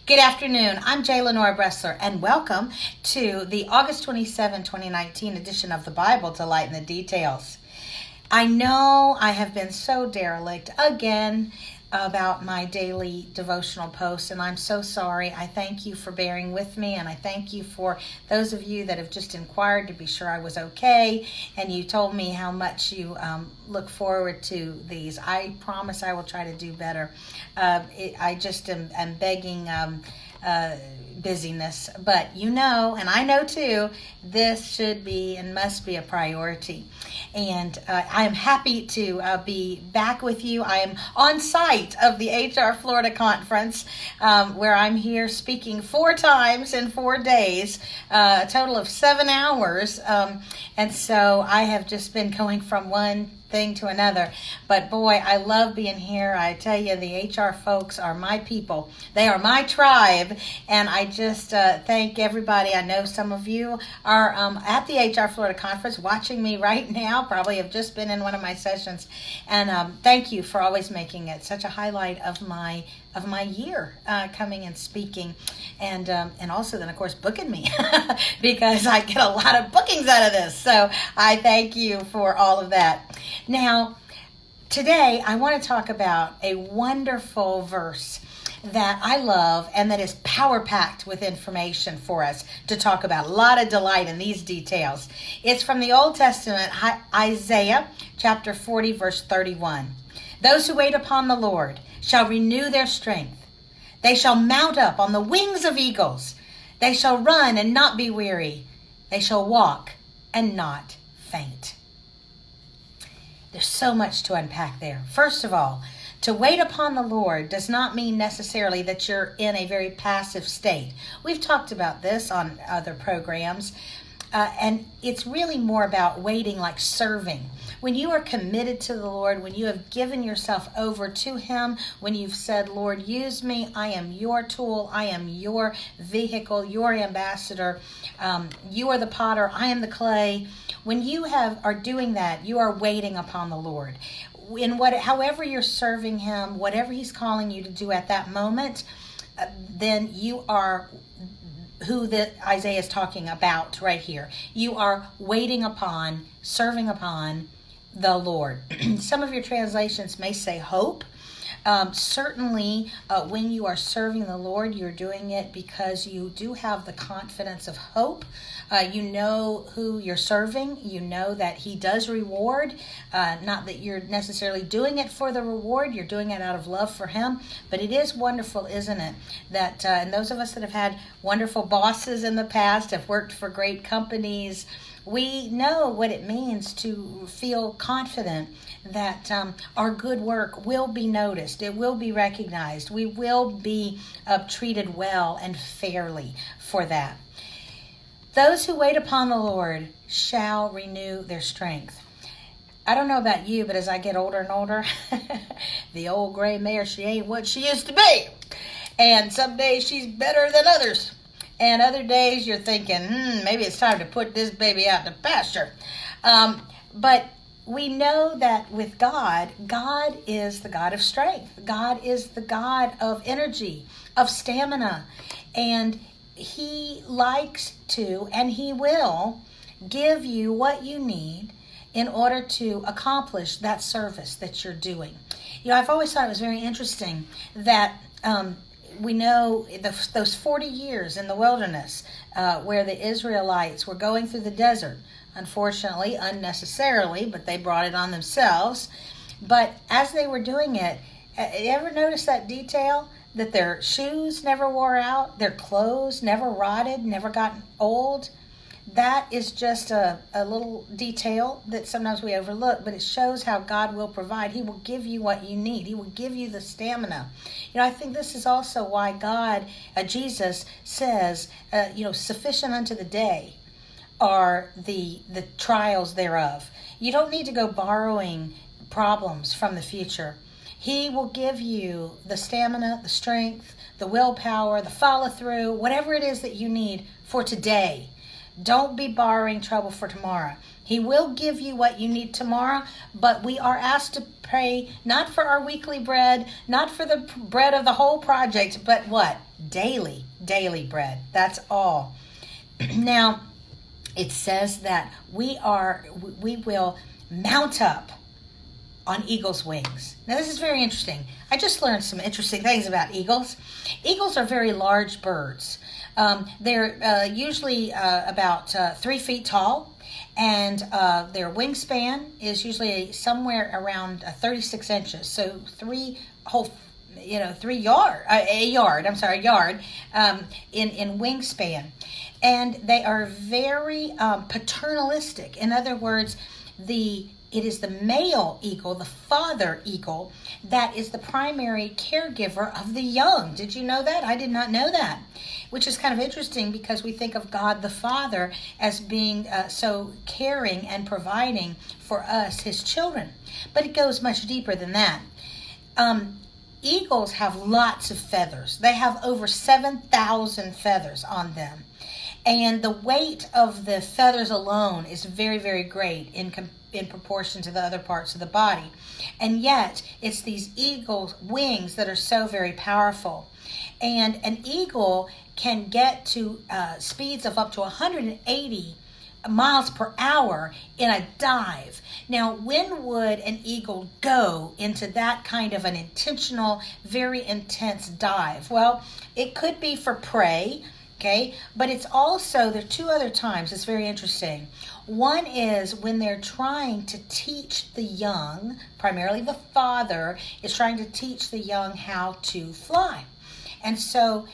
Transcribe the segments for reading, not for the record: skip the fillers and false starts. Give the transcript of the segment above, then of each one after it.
Good afternoon. I'm J. Lenore Bressler, and welcome to the August 27, 2019 edition of the Bible to Lighten the Details. I know I have been so derelict again about my daily devotional posts, and I'm so sorry. I thank you for bearing with me, and I thank you for those of you that have just inquired to be sure I was okay, and you told me how much you look forward to these. I promise I will try to do better. I just am begging busyness, but you know, and I know too, this should be and must be a priority. And I am happy to be back with you. I am on site of the HR Florida Conference, where I'm here speaking 4 times in 4 days, a total of 7 hours. And so I have just been going from one thing to another. But boy, I love being here. I tell you, the HR folks are my people. They are my tribe. And I just thank everybody. I know some of you are at the HR Florida Conference watching me right now, probably have just been in one of my sessions. And thank you for always making it such a highlight of my year, coming and speaking, and also then of course booking me because I get a lot of bookings out of this. So I thank you for all of that. Now, today I want to talk about a wonderful verse that I love and that is power-packed with information for us to talk about. A lot of delight in these details. It's from the Old Testament, Isaiah chapter 40, verse 31. Those who wait upon the Lord shall renew their strength. They shall mount up on the wings of eagles. They shall run and not be weary. They shall walk and not faint. There's so much to unpack there. First of all, to wait upon the Lord does not mean necessarily that you're in a very passive state. We've talked about this on other programs, and it's really more about waiting like serving. When you are committed to the Lord, when you have given yourself over to Him, when you've said, Lord, use me, I am your tool, I am your vehicle, your ambassador, you are the potter, I am the clay. When you are doing that, you are waiting upon the Lord. However you're serving Him, whatever He's calling you to do at that moment, then you are who Isaiah is talking about right here. You are waiting upon, serving upon the Lord. Some of your translations may say hope. Certainly, when you are serving the Lord, you're doing it because you do have the confidence of hope. You know who you're serving. You know that He does reward. Not that you're necessarily doing it for the reward. You're doing it out of love for Him. But it is wonderful, isn't it? That and those of us that have had wonderful bosses in the past, have worked for great companies, we know what it means to feel confident that our good work will be noticed. It will be recognized. We will be treated well and fairly for that. Those who wait upon the Lord shall renew their strength. I don't know about you, but as I get older and older, the old gray mare, she ain't what she used to be. And some days she's better than others. And other days you're thinking, maybe it's time to put this baby out to pasture. But we know that with God, God is the God of strength. God is the God of energy, of stamina. And He likes to, and He will, give you what you need in order to accomplish that service that you're doing. You know, I've always thought it was very interesting that we know those 40 years in the wilderness where the Israelites were going through the desert, unfortunately, unnecessarily, but they brought it on themselves. But as they were doing it, you ever notice that detail? That their shoes never wore out, their clothes never rotted, never got old. That is just a little detail that sometimes we overlook, but it shows how God will provide. He will give you what you need. He will give you the stamina. You know, I think this is also why Jesus says, sufficient unto the day are the trials thereof. You don't need to go borrowing problems from the future. He will give you the stamina, the strength, the willpower, the follow through, whatever it is that you need for today. Don't be borrowing trouble for tomorrow. He will give you what you need tomorrow, but we are asked to pray not for our weekly bread, not for the bread of the whole project, but what? daily bread. That's all. Now, it says that we will mount up on eagle's wings. Now, this is very interesting. I just learned some interesting things about eagles. Eagles are very large birds. They're usually about 3 feet tall, and their wingspan is usually somewhere around 36 inches. So a yard in wingspan. And they are very paternalistic. In other words, it is the male eagle, the father eagle, that is the primary caregiver of the young. Did you know that? I did not know that. Which is kind of interesting because we think of God the Father as being so caring and providing for us, his children. But it goes much deeper than that. Eagles have lots of feathers. They have over 7,000 feathers on them. And the weight of the feathers alone is very, very great in proportion to the other parts of the body. And yet, it's these eagle's wings that are so very powerful. And an eagle can get to speeds of up to 180 miles per hour in a dive. Now, when would an eagle go into that kind of an intentional, very intense dive? Well, it could be for prey. Okay, but it's also, there are 2 other times it's very interesting. One is when they're trying to teach the young, primarily the father, is trying to teach the young how to fly. And so,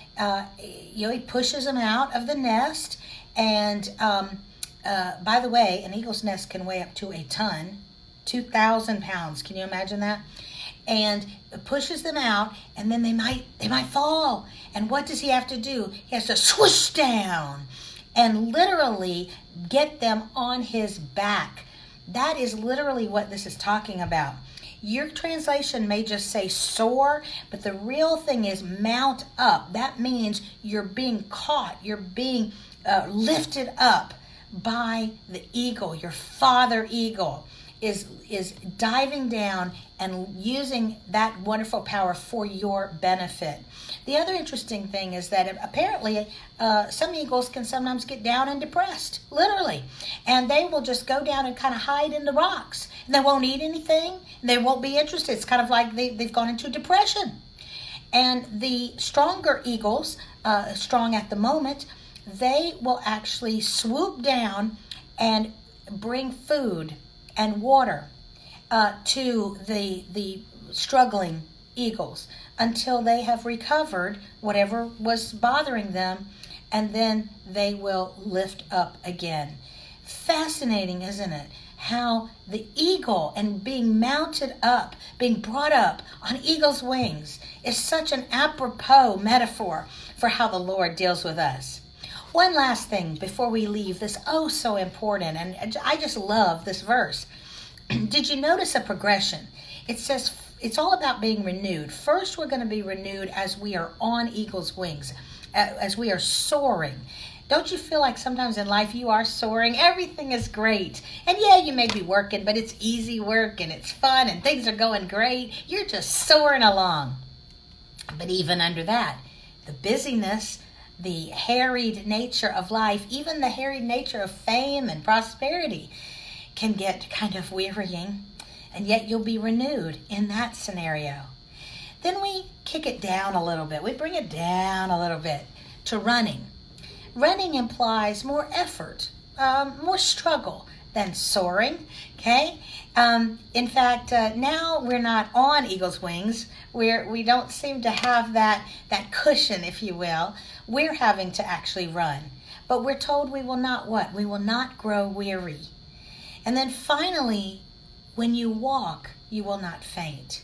he pushes them out of the nest. And by the way, an eagle's nest can weigh up to a ton, 2,000 pounds. Can you imagine that? And pushes them out, and then they might fall. And what does he have to do? He has to swoosh down and literally get them on his back. That is literally what this is talking about. Your translation may just say soar, but the real thing is mount up. That means you're being caught, you're being lifted up by the eagle. Your father eagle is diving down and using that wonderful power for your benefit. The other interesting thing is that apparently some eagles can sometimes get down and depressed, literally. And they will just go down and kind of hide in the rocks. And they won't eat anything. They won't be interested. It's kind of like they've gone into depression. And the stronger eagles, strong at the moment, they will actually swoop down and bring food and water to the struggling eagles until they have recovered whatever was bothering them, and then they will lift up again. Fascinating, isn't it? How the eagle and being mounted up, being brought up on eagle's wings is such an apropos metaphor for how the Lord deals with us. One last thing before we leave this so important, and I just love this verse. Did you notice a progression? It says it's all about being renewed. First, we're going to be renewed as we are on eagle's wings, as we are soaring. Don't you feel like sometimes in life you are soaring? Everything is great. And yeah, you may be working, but it's easy work and it's fun and things are going great. You're just soaring along. But even under that, the busyness, the harried nature of life, even the harried nature of fame and prosperity can get kind of wearying, and yet you'll be renewed in that scenario. Then we kick it down a little bit. We bring it down a little bit to running. Running implies more effort, more struggle than soaring, okay? In fact, now we're not on eagle's wings. We don't seem to have that cushion, if you will. We're having to actually run. But we're told we will not what? We will not grow weary. And then finally, when you walk, you will not faint.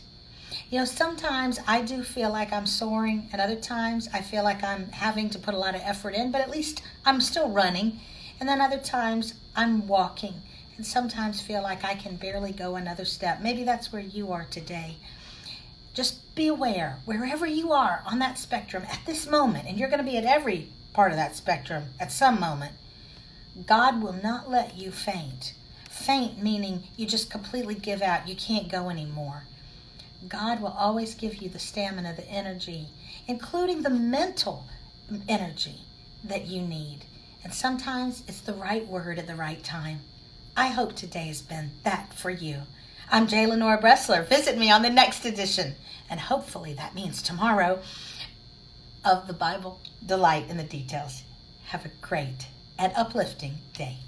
You know, sometimes I do feel like I'm soaring, and other times I feel like I'm having to put a lot of effort in, but at least I'm still running. And then other times I'm walking, and sometimes feel like I can barely go another step. Maybe that's where you are today. Just be aware, wherever you are on that spectrum at this moment, and you're going to be at every part of that spectrum at some moment, God will not let you faint. Faint meaning you just completely give out. You can't go anymore. God will always give you the stamina, the energy, including the mental energy that you need. And sometimes it's the right word at the right time. I hope today has been that for you. I'm J. Lenore Bressler. Visit me on the next edition, and hopefully that means tomorrow, of the Bible Delight in the Details. Have a great and uplifting day.